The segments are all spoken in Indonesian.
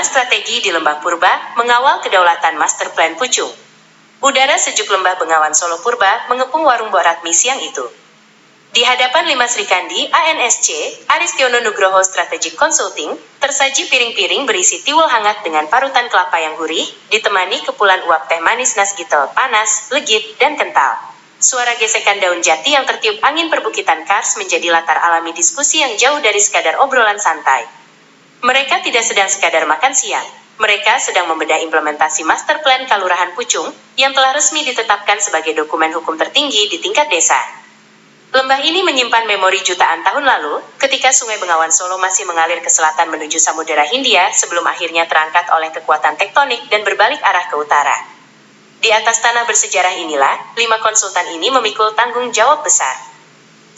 Strategi di Lembah Purba mengawal kedaulatan Master Plan Pucung. Udara sejuk Lembah Bengawan Solo Purba mengepung warung Boratmi siang itu. Di hadapan 5 Sri Kandi, ANSC, Aristiono Nugroho Strategic Consulting, tersaji piring-piring berisi tiwul hangat dengan parutan kelapa yang gurih, ditemani kepulan uap teh manis nasgitel panas, legit, dan kental. Suara gesekan daun jati yang tertiup angin perbukitan Kars menjadi latar alami diskusi yang jauh dari sekadar obrolan santai. Mereka tidak sedang sekadar makan siang. Mereka sedang membedah implementasi Master Plan Kalurahan Pucung yang telah resmi ditetapkan sebagai dokumen hukum tertinggi di tingkat desa. Lembah ini menyimpan memori jutaan tahun lalu, ketika Sungai Bengawan Solo masih mengalir ke selatan menuju Samudera Hindia sebelum akhirnya terangkat oleh kekuatan tektonik dan berbalik arah ke utara. Di atas tanah bersejarah inilah, 5 konsultan ini memikul tanggung jawab besar.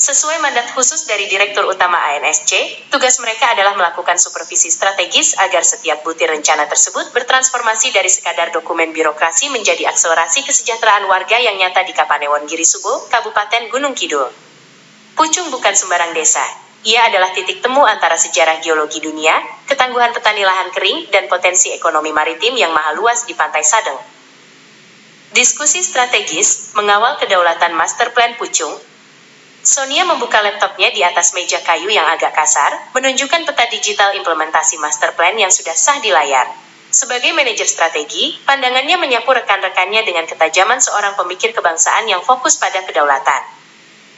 Sesuai mandat khusus dari Direktur Utama ANSC, tugas mereka adalah melakukan supervisi strategis agar setiap butir rencana tersebut bertransformasi dari sekadar dokumen birokrasi menjadi akselerasi kesejahteraan warga yang nyata di Kapanewon Giri Subo, Kabupaten Gunung Kidul. Pucung bukan sembarang desa. Ia adalah titik temu antara sejarah geologi dunia, ketangguhan petani lahan kering, dan potensi ekonomi maritim yang maha luas di Pantai Sadeng. Diskusi strategis mengawal kedaulatan Master Plan Pucung. Sonia membuka laptopnya di atas meja kayu yang agak kasar, menunjukkan peta digital implementasi Master Plan yang sudah sah di layar. Sebagai manajer strategi, pandangannya menyapu rekan-rekannya dengan ketajaman seorang pemikir kebangsaan yang fokus pada kedaulatan.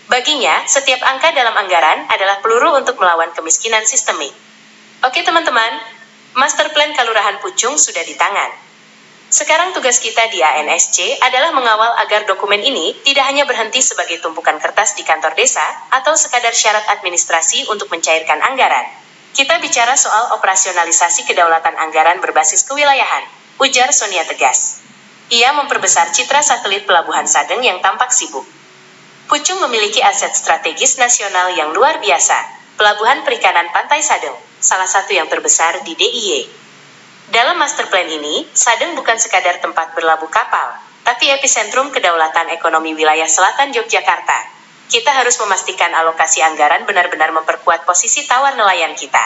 Baginya, setiap angka dalam anggaran adalah peluru untuk melawan kemiskinan sistemik. Oke teman-teman, Master Plan Kalurahan Pucung sudah di tangan. Sekarang tugas kita di ANSC adalah mengawal agar dokumen ini tidak hanya berhenti sebagai tumpukan kertas di kantor desa atau sekadar syarat administrasi untuk mencairkan anggaran. Kita bicara soal operasionalisasi kedaulatan anggaran berbasis kewilayahan, ujar Sonia tegas. Ia memperbesar citra satelit Pelabuhan Sadeng yang tampak sibuk. Pucung memiliki aset strategis nasional yang luar biasa, Pelabuhan Perikanan Pantai Sadeng, salah satu yang terbesar di DIY. Dalam master plan ini, Sadeng bukan sekadar tempat berlabuh kapal, tapi epicentrum kedaulatan ekonomi wilayah selatan Yogyakarta. Kita harus memastikan alokasi anggaran benar-benar memperkuat posisi tawar nelayan kita.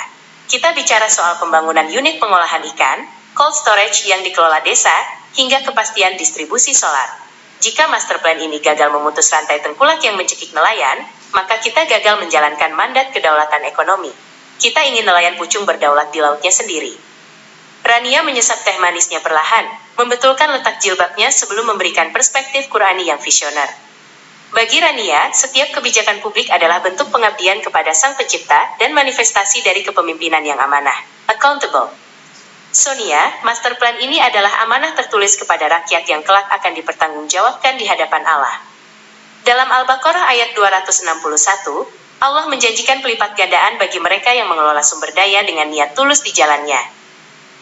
Kita bicara soal pembangunan unit pengolahan ikan, cold storage yang dikelola desa, hingga kepastian distribusi solar. Jika master plan ini gagal memutus rantai tengkulak yang mencekik nelayan, maka kita gagal menjalankan mandat kedaulatan ekonomi. Kita ingin nelayan Pucung berdaulat di lautnya sendiri. Rania menyesap teh manisnya perlahan, membetulkan letak jilbabnya sebelum memberikan perspektif Qurani yang visioner. Bagi Rania, setiap kebijakan publik adalah bentuk pengabdian kepada Sang Pencipta dan manifestasi dari kepemimpinan yang amanah, accountable. Sonia, master plan ini adalah amanah tertulis kepada rakyat yang kelak akan dipertanggungjawabkan di hadapan Allah. Dalam Al-Baqarah ayat 261, Allah menjanjikan pelipat gandaan bagi mereka yang mengelola sumber daya dengan niat tulus di jalannya.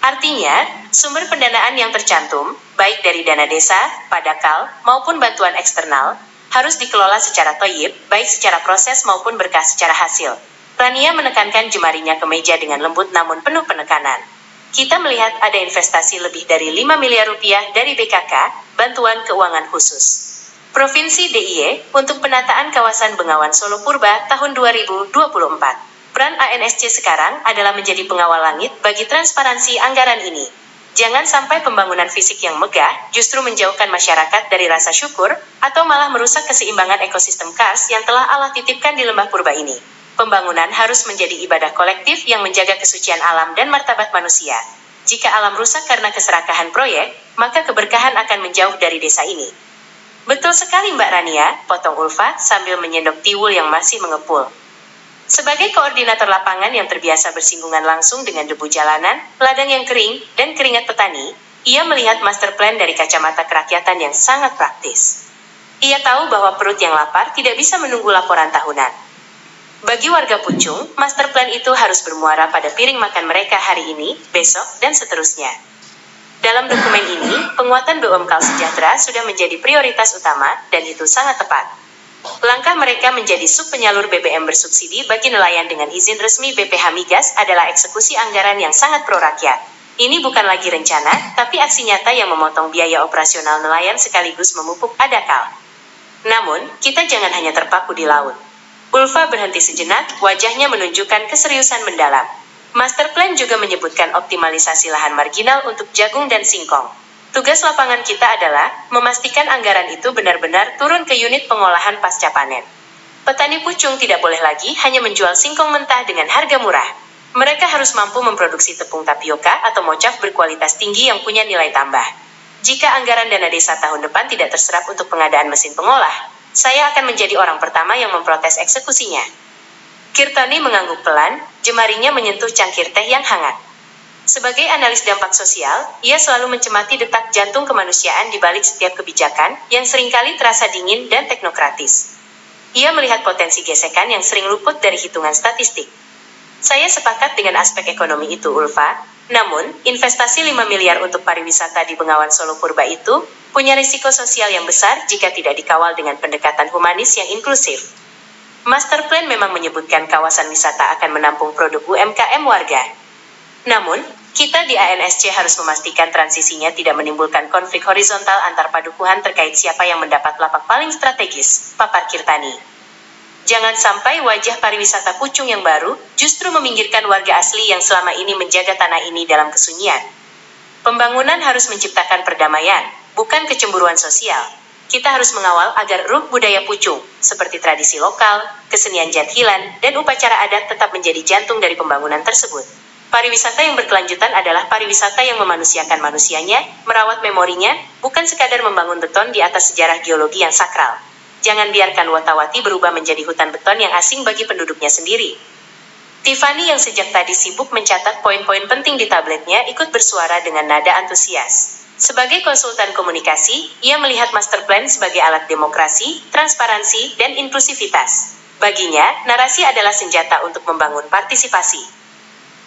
Artinya, sumber pendanaan yang tercantum, baik dari dana desa, padakal, maupun bantuan eksternal, harus dikelola secara thayyib, baik secara proses maupun berkah secara hasil. Rania menekankan jemarinya ke meja dengan lembut namun penuh penekanan. Kita melihat ada investasi lebih dari 5 miliar rupiah dari BKK, Bantuan Keuangan Khusus Provinsi DIY, untuk penataan kawasan Bengawan Solo Purba tahun 2024. Peran ANSC sekarang adalah menjadi pengawal langit bagi transparansi anggaran ini. Jangan sampai pembangunan fisik yang megah justru menjauhkan masyarakat dari rasa syukur, atau malah merusak keseimbangan ekosistem Kars yang telah Allah titipkan di Lembah Purba ini. Pembangunan harus menjadi ibadah kolektif yang menjaga kesucian alam dan martabat manusia. Jika alam rusak karena keserakahan proyek, maka keberkahan akan menjauh dari desa ini. Betul sekali Mbak Rania, potong Ulfa sambil menyendok tiwul yang masih mengepul. Sebagai koordinator lapangan yang terbiasa bersinggungan langsung dengan debu jalanan, ladang yang kering, dan keringat petani, ia melihat master plan dari kacamata kerakyatan yang sangat praktis. Ia tahu bahwa perut yang lapar tidak bisa menunggu laporan tahunan. Bagi warga Pucung, master plan itu harus bermuara pada piring makan mereka hari ini, besok, dan seterusnya. Dalam dokumen ini, penguatan BUMN Sejahtera sudah menjadi prioritas utama, dan itu sangat tepat. Langkah mereka menjadi sub penyalur BBM bersubsidi bagi nelayan dengan izin resmi BPH Migas adalah eksekusi anggaran yang sangat pro rakyat. Ini bukan lagi rencana, tapi aksi nyata yang memotong biaya operasional nelayan sekaligus memupuk adakal. Namun, kita jangan hanya terpaku di laut. Ulfa berhenti sejenak, wajahnya menunjukkan keseriusan mendalam. Master Plan juga menyebutkan optimalisasi lahan marginal untuk jagung dan singkong. Tugas lapangan kita adalah memastikan anggaran itu benar-benar turun ke unit pengolahan pasca panen. Petani pucung tidak boleh lagi hanya menjual singkong mentah dengan harga murah. Mereka harus mampu memproduksi tepung tapioka atau mocaf berkualitas tinggi yang punya nilai tambah. Jika anggaran dana desa tahun depan tidak terserap untuk pengadaan mesin pengolah, saya akan menjadi orang pertama yang memprotes eksekusinya. Kirtani mengangguk pelan, jemarinya menyentuh cangkir teh yang hangat. Sebagai analis dampak sosial, ia selalu mencemati detak jantung kemanusiaan di balik setiap kebijakan yang seringkali terasa dingin dan teknokratis. Ia melihat potensi gesekan yang sering luput dari hitungan statistik. Saya sepakat dengan aspek ekonomi itu, Ulfa. Namun, investasi 5 miliar untuk pariwisata di Bengawan Solo Purba itu punya risiko sosial yang besar jika tidak dikawal dengan pendekatan humanis yang inklusif. Master Plan memang menyebutkan kawasan wisata akan menampung produk UMKM warga. Namun, kita di ANSC harus memastikan transisinya tidak menimbulkan konflik horizontal antar padukuhan terkait siapa yang mendapat lapak paling strategis, papar Kirtani. Jangan sampai wajah pariwisata pucung yang baru justru meminggirkan warga asli yang selama ini menjaga tanah ini dalam kesunyian. Pembangunan harus menciptakan perdamaian, bukan kecemburuan sosial. Kita harus mengawal agar ruh budaya pucung, seperti tradisi lokal, kesenian jathilan, dan upacara adat tetap menjadi jantung dari pembangunan tersebut. Pariwisata yang berkelanjutan adalah pariwisata yang memanusiakan manusianya, merawat memorinya, bukan sekadar membangun beton di atas sejarah geologi yang sakral. Jangan biarkan Wotawati berubah menjadi hutan beton yang asing bagi penduduknya sendiri. Tiffany yang sejak tadi sibuk mencatat poin-poin penting di tabletnya ikut bersuara dengan nada antusias. Sebagai konsultan komunikasi, ia melihat Master Plan sebagai alat demokrasi, transparansi, dan inklusivitas. Baginya, narasi adalah senjata untuk membangun partisipasi.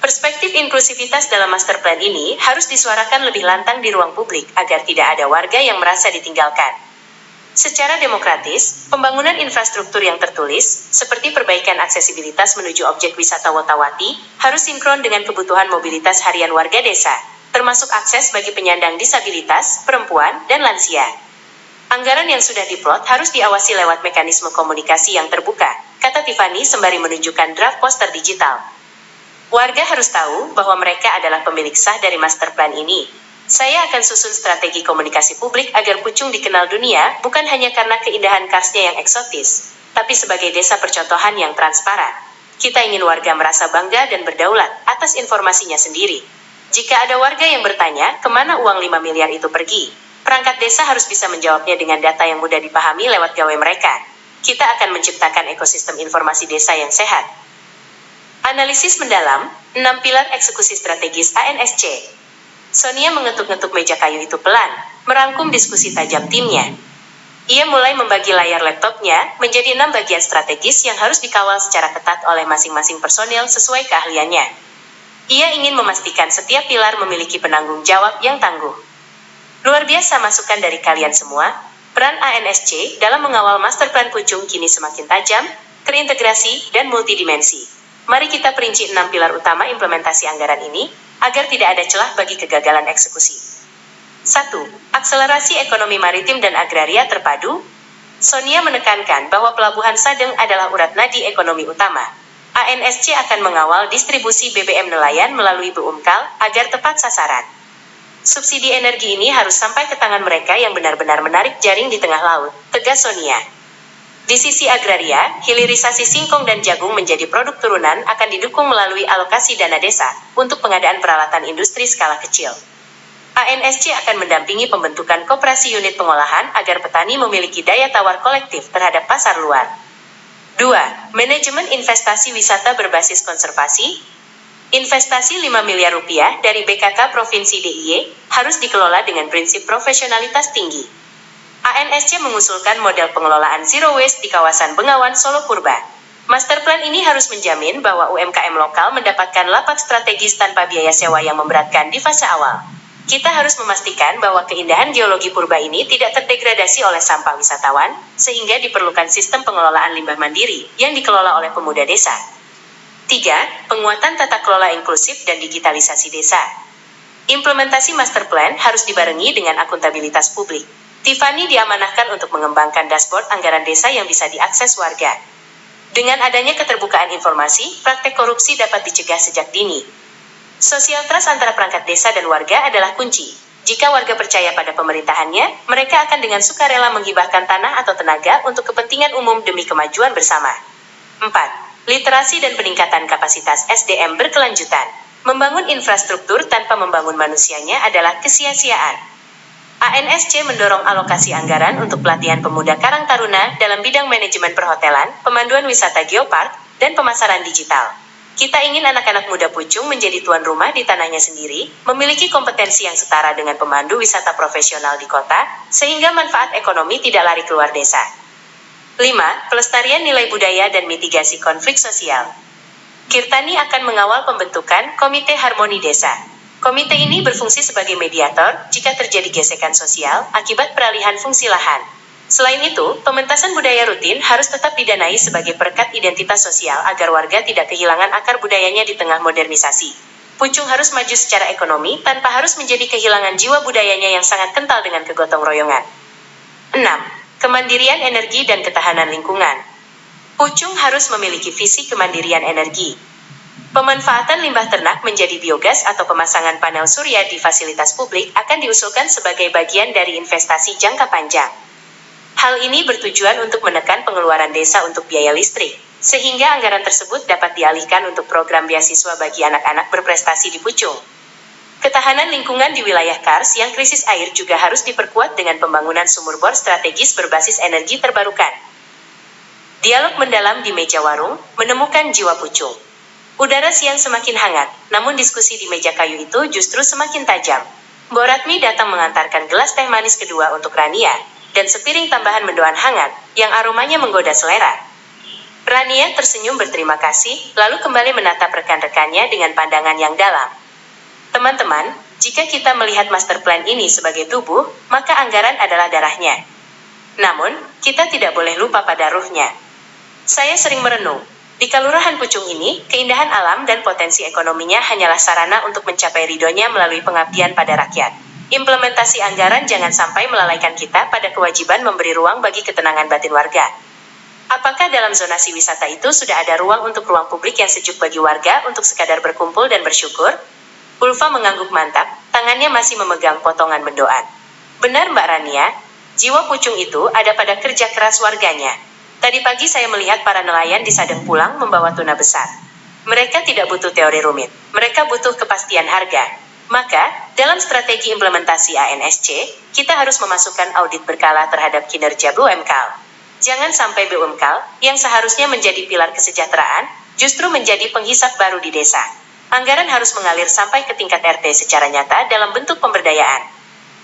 Perspektif inklusivitas dalam Master Plan ini harus disuarakan lebih lantang di ruang publik agar tidak ada warga yang merasa ditinggalkan. Secara demokratis, pembangunan infrastruktur yang tertulis, seperti perbaikan aksesibilitas menuju objek wisata Wotawati, harus sinkron dengan kebutuhan mobilitas harian warga desa, termasuk akses bagi penyandang disabilitas, perempuan, dan lansia. Anggaran yang sudah diplot harus diawasi lewat mekanisme komunikasi yang terbuka, kata Tiffany sembari menunjukkan draft poster digital. Warga harus tahu bahwa mereka adalah pemilik sah dari Master Plan ini. Saya akan susun strategi komunikasi publik agar Pucung dikenal dunia bukan hanya karena keindahan karsnya yang eksotis, tapi sebagai desa percontohan yang transparan. Kita ingin warga merasa bangga dan berdaulat atas informasinya sendiri. Jika ada warga yang bertanya kemana uang 5 miliar itu pergi, perangkat desa harus bisa menjawabnya dengan data yang mudah dipahami lewat gawai mereka. Kita akan menciptakan ekosistem informasi desa yang sehat. Analisis mendalam, 6 pilar eksekusi strategis ANSC. Sonia mengetuk-ngetuk meja kayu itu pelan, merangkum diskusi tajam timnya. Ia mulai membagi layar laptopnya menjadi 6 bagian strategis yang harus dikawal secara ketat oleh masing-masing personil sesuai keahliannya. Ia ingin memastikan setiap pilar memiliki penanggung jawab yang tangguh. Luar biasa masukan dari kalian semua. Peran ANSC dalam mengawal Master Plan Pucung kini semakin tajam, terintegrasi, dan multidimensi. Mari kita perinci 6 pilar utama implementasi anggaran ini, agar tidak ada celah bagi kegagalan eksekusi. 1. Akselerasi ekonomi maritim dan agraria terpadu. Sonia menekankan bahwa Pelabuhan Sadeng adalah urat nadi ekonomi utama. ANSC akan mengawal distribusi BBM nelayan melalui BUMKAL agar tepat sasaran. Subsidi energi ini harus sampai ke tangan mereka yang benar-benar menarik jaring di tengah laut, tegas Sonia. Di sisi agraria, hilirisasi singkong dan jagung menjadi produk turunan akan didukung melalui alokasi dana desa untuk pengadaan peralatan industri skala kecil. ANSC akan mendampingi pembentukan koperasi unit pengolahan agar petani memiliki daya tawar kolektif terhadap pasar luar. 2. Manajemen investasi wisata berbasis konservasi. Investasi 5 miliar rupiah dari BKK Provinsi DIY harus dikelola dengan prinsip profesionalitas tinggi. ANSC mengusulkan model pengelolaan zero waste di kawasan Bengawan Solo Purba. Master Plan ini harus menjamin bahwa UMKM lokal mendapatkan lapak strategis tanpa biaya sewa yang memberatkan di fase awal. Kita harus memastikan bahwa keindahan geologi purba ini tidak terdegradasi oleh sampah wisatawan, sehingga diperlukan sistem pengelolaan limbah mandiri yang dikelola oleh pemuda desa. 3. Penguatan tata kelola inklusif dan digitalisasi desa. Implementasi Master Plan harus dibarengi dengan akuntabilitas publik. Tiffany diamanahkan untuk mengembangkan dashboard anggaran desa yang bisa diakses warga. Dengan adanya keterbukaan informasi, praktek korupsi dapat dicegah sejak dini. Social trust antara perangkat desa dan warga adalah kunci. Jika warga percaya pada pemerintahannya, mereka akan dengan sukarela menghibahkan tanah atau tenaga untuk kepentingan umum demi kemajuan bersama. 4. Literasi dan peningkatan kapasitas SDM berkelanjutan. Membangun infrastruktur tanpa membangun manusianya adalah kesia-siaan. ANSC mendorong alokasi anggaran untuk pelatihan pemuda Karang Taruna dalam bidang manajemen perhotelan, pemanduan wisata geopark, dan pemasaran digital. Kita ingin anak-anak muda Pucung menjadi tuan rumah di tanahnya sendiri, memiliki kompetensi yang setara dengan pemandu wisata profesional di kota, sehingga manfaat ekonomi tidak lari keluar desa. 5. Pelestarian nilai budaya dan mitigasi konflik sosial. Kirtani akan mengawal pembentukan Komite Harmoni Desa. Komite ini berfungsi sebagai mediator jika terjadi gesekan sosial akibat peralihan fungsi lahan. Selain itu, pementasan budaya rutin harus tetap didanai sebagai perekat identitas sosial agar warga tidak kehilangan akar budayanya di tengah modernisasi. Pucung harus maju secara ekonomi tanpa harus menjadi kehilangan jiwa budayanya yang sangat kental dengan kegotong royongan. 6. Kemandirian energi dan ketahanan lingkungan. Pucung harus memiliki visi kemandirian energi. Pemanfaatan limbah ternak menjadi biogas atau pemasangan panel surya di fasilitas publik akan diusulkan sebagai bagian dari investasi jangka panjang. Hal ini bertujuan untuk menekan pengeluaran desa untuk biaya listrik, sehingga anggaran tersebut dapat dialihkan untuk program beasiswa bagi anak-anak berprestasi di Pucung. Ketahanan lingkungan di wilayah Kars yang krisis air juga harus diperkuat dengan pembangunan sumur bor strategis berbasis energi terbarukan. Dialog mendalam di meja warung, menemukan jiwa Pucung. Udara siang semakin hangat, namun diskusi di meja kayu itu justru semakin tajam. Mbok Ratmi datang mengantarkan gelas teh manis kedua untuk Rania, dan sepiring tambahan mendoan hangat, yang aromanya menggoda selera. Rania tersenyum berterima kasih, lalu kembali menatap rekan-rekannya dengan pandangan yang dalam. Teman-teman, jika kita melihat master plan ini sebagai tubuh, maka anggaran adalah darahnya. Namun, kita tidak boleh lupa pada ruhnya. Saya sering merenung. Di Kelurahan Pucung ini, keindahan alam dan potensi ekonominya hanyalah sarana untuk mencapai ridhonya melalui pengabdian pada rakyat. Implementasi anggaran jangan sampai melalaikan kita pada kewajiban memberi ruang bagi ketenangan batin warga. Apakah dalam zonasi wisata itu sudah ada ruang untuk ruang publik yang sejuk bagi warga untuk sekadar berkumpul dan bersyukur? Ulfa mengangguk mantap, tangannya masih memegang potongan mendoan. Benar Mbak Rania, jiwa Pucung itu ada pada kerja keras warganya. Tadi pagi saya melihat para nelayan di Sadeng pulang membawa tuna besar. Mereka tidak butuh teori rumit, mereka butuh kepastian harga. Maka, dalam strategi implementasi ANSC, kita harus memasukkan audit berkala terhadap kinerja BUMKAL. Jangan sampai BUMKAL, yang seharusnya menjadi pilar kesejahteraan, justru menjadi penghisap baru di desa. Anggaran harus mengalir sampai ke tingkat RT secara nyata dalam bentuk pemberdayaan.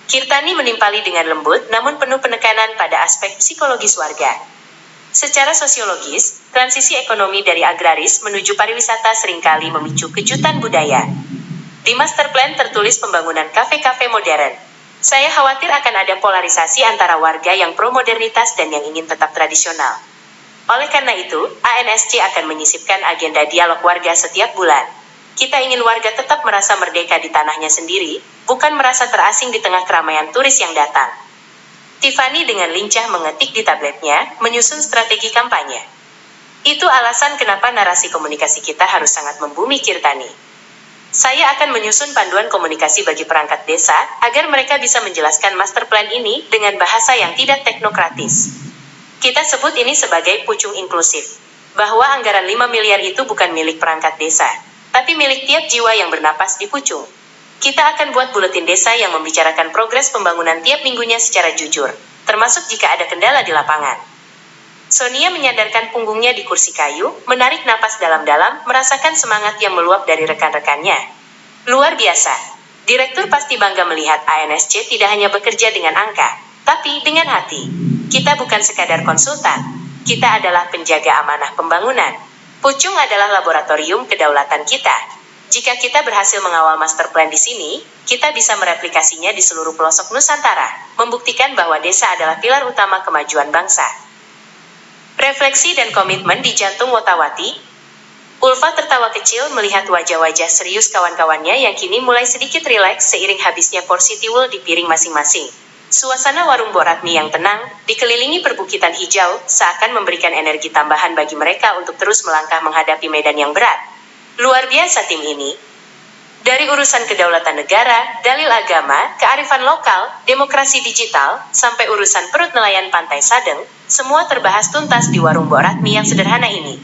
Kirtani menimpali dengan lembut namun penuh penekanan pada aspek psikologis warga. Secara sosiologis, transisi ekonomi dari agraris menuju pariwisata seringkali memicu kejutan budaya. Di master plan tertulis pembangunan kafe-kafe modern. Saya khawatir akan ada polarisasi antara warga yang pro-modernitas dan yang ingin tetap tradisional. Oleh karena itu, ANSC akan menyisipkan agenda dialog warga setiap bulan. Kita ingin warga tetap merasa merdeka di tanahnya sendiri, bukan merasa terasing di tengah keramaian turis yang datang. Tiffany dengan lincah mengetik di tabletnya, menyusun strategi kampanye. Itu alasan kenapa narasi komunikasi kita harus sangat membumi Kirtani. Saya akan menyusun panduan komunikasi bagi perangkat desa, agar mereka bisa menjelaskan master plan ini dengan bahasa yang tidak teknokratis. Kita sebut ini sebagai Pucung inklusif. Bahwa anggaran 5 miliar itu bukan milik perangkat desa, tapi milik tiap jiwa yang bernapas di Pucung. Kita akan buat buletin desa yang membicarakan progres pembangunan tiap minggunya secara jujur, termasuk jika ada kendala di lapangan. Sonia menyandarkan punggungnya di kursi kayu, menarik napas dalam-dalam, merasakan semangat yang meluap dari rekan-rekannya. Luar biasa. Direktur pasti bangga melihat ANSC tidak hanya bekerja dengan angka, tapi dengan hati. Kita bukan sekadar konsultan, kita adalah penjaga amanah pembangunan. Pucung adalah laboratorium kedaulatan kita. Jika kita berhasil mengawal master plan di sini, kita bisa mereplikasinya di seluruh pelosok Nusantara, membuktikan bahwa desa adalah pilar utama kemajuan bangsa. Refleksi dan komitmen di jantung Wotawati. Ulfa tertawa kecil melihat wajah-wajah serius kawan-kawannya yang kini mulai sedikit rileks seiring habisnya porsi tiwul di piring masing-masing. Suasana warung Mbok Ratmi yang tenang, dikelilingi perbukitan hijau, seakan memberikan energi tambahan bagi mereka untuk terus melangkah menghadapi medan yang berat. Luar biasa tim ini. Dari urusan kedaulatan negara, dalil agama, kearifan lokal, demokrasi digital, sampai urusan perut nelayan Pantai Sadeng, semua terbahas tuntas di warung Mbok Ratmi yang sederhana ini.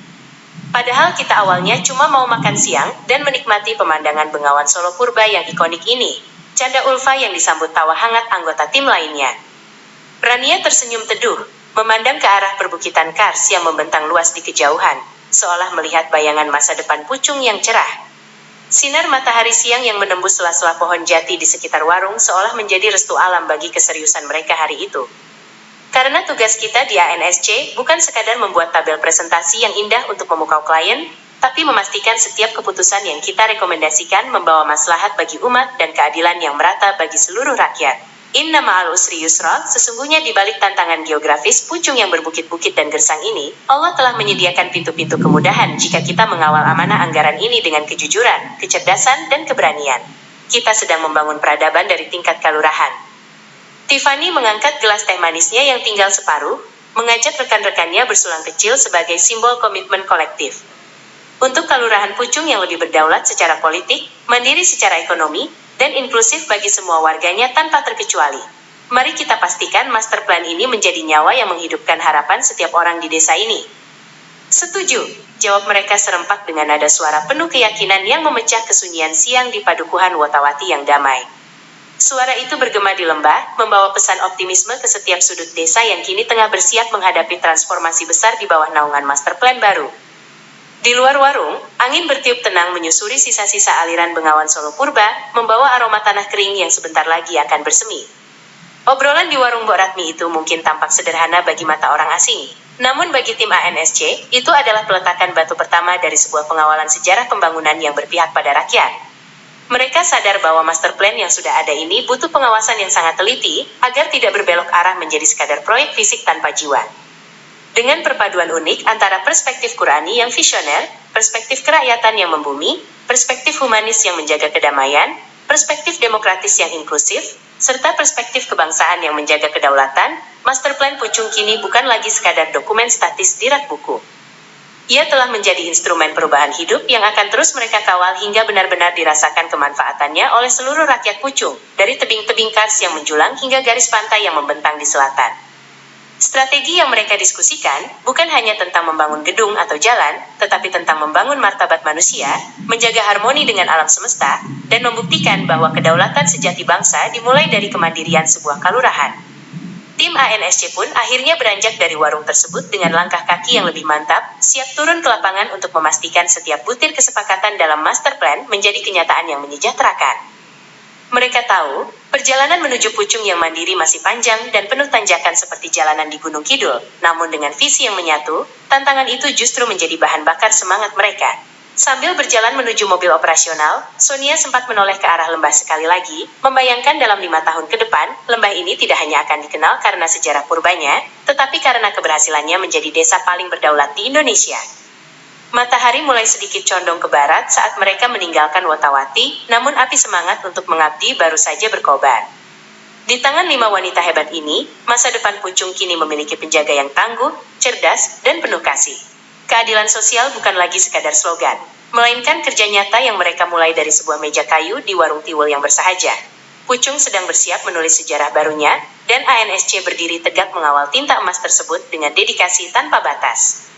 Padahal kita awalnya cuma mau makan siang dan menikmati pemandangan Bengawan Solo Purba yang ikonik ini. Canda Ulfa yang disambut tawa hangat anggota tim lainnya. Rania tersenyum teduh, memandang ke arah perbukitan Kars yang membentang luas di kejauhan, seolah melihat bayangan masa depan Pucung yang cerah. Sinar matahari siang yang menembus sela-sela pohon jati di sekitar warung seolah menjadi restu alam bagi keseriusan mereka hari itu. Karena tugas kita di ANSC bukan sekadar membuat tabel presentasi yang indah untuk memukau klien, tapi memastikan setiap keputusan yang kita rekomendasikan membawa maslahat bagi umat dan keadilan yang merata bagi seluruh rakyat. Inna ma'al usri yusra, sesungguhnya di balik tantangan geografis Pucung yang berbukit-bukit dan gersang ini, Allah telah menyediakan pintu-pintu kemudahan jika kita mengawal amanah anggaran ini dengan kejujuran, kecerdasan, dan keberanian. Kita sedang membangun peradaban dari tingkat kelurahan. Tiffany mengangkat gelas teh manisnya yang tinggal separuh, mengajak rekan-rekannya bersulang kecil sebagai simbol komitmen kolektif. Untuk kelurahan Pucung yang lebih berdaulat secara politik, mandiri secara ekonomi, dan inklusif bagi semua warganya tanpa terkecuali. Mari kita pastikan master plan ini menjadi nyawa yang menghidupkan harapan setiap orang di desa ini. Setuju, jawab mereka serempak dengan nada suara penuh keyakinan yang memecah kesunyian siang di padukuhan Wotawati yang damai. Suara itu bergema di lembah, membawa pesan optimisme ke setiap sudut desa yang kini tengah bersiap menghadapi transformasi besar di bawah naungan master plan baru. Di luar warung, angin bertiup tenang menyusuri sisa-sisa aliran Bengawan Solo Purba, membawa aroma tanah kering yang sebentar lagi akan bersemi. Obrolan di warung Mbok Ratmi itu mungkin tampak sederhana bagi mata orang asing. Namun bagi tim ANSC, itu adalah peletakan batu pertama dari sebuah pengawalan sejarah pembangunan yang berpihak pada rakyat. Mereka sadar bahwa master plan yang sudah ada ini butuh pengawasan yang sangat teliti, agar tidak berbelok arah menjadi sekadar proyek fisik tanpa jiwa. Dengan perpaduan unik antara perspektif Qurani yang visioner, perspektif kerakyatan yang membumi, perspektif humanis yang menjaga kedamaian, perspektif demokratis yang inklusif, serta perspektif kebangsaan yang menjaga kedaulatan, master plan Pucung kini bukan lagi sekadar dokumen statis di rak buku. Ia telah menjadi instrumen perubahan hidup yang akan terus mereka kawal hingga benar-benar dirasakan kemanfaatannya oleh seluruh rakyat Pucung, dari tebing-tebing Kars yang menjulang hingga garis pantai yang membentang di selatan. Strategi yang mereka diskusikan bukan hanya tentang membangun gedung atau jalan, tetapi tentang membangun martabat manusia, menjaga harmoni dengan alam semesta, dan membuktikan bahwa kedaulatan sejati bangsa dimulai dari kemandirian sebuah kelurahan. Tim ANSC pun akhirnya beranjak dari warung tersebut dengan langkah kaki yang lebih mantap, siap turun ke lapangan untuk memastikan setiap butir kesepakatan dalam master plan menjadi kenyataan yang menyejahterakan. Mereka tahu, perjalanan menuju Pucung yang mandiri masih panjang dan penuh tanjakan seperti jalanan di Gunung Kidul, namun dengan visi yang menyatu, tantangan itu justru menjadi bahan bakar semangat mereka. Sambil berjalan menuju mobil operasional, Sonia sempat menoleh ke arah lembah sekali lagi, membayangkan dalam 5 tahun ke depan, lembah ini tidak hanya akan dikenal karena sejarah purbanya, tetapi karena keberhasilannya menjadi desa paling berdaulat di Indonesia. Matahari mulai sedikit condong ke barat saat mereka meninggalkan Wotawati, namun api semangat untuk mengabdi baru saja berkobar. Di tangan 5 wanita hebat ini, masa depan Pucung kini memiliki penjaga yang tangguh, cerdas, dan penuh kasih. Keadilan sosial bukan lagi sekadar slogan, melainkan kerja nyata yang mereka mulai dari sebuah meja kayu di warung tiwul yang bersahaja. Pucung sedang bersiap menulis sejarah barunya, dan ANSC berdiri tegak mengawal tinta emas tersebut dengan dedikasi tanpa batas.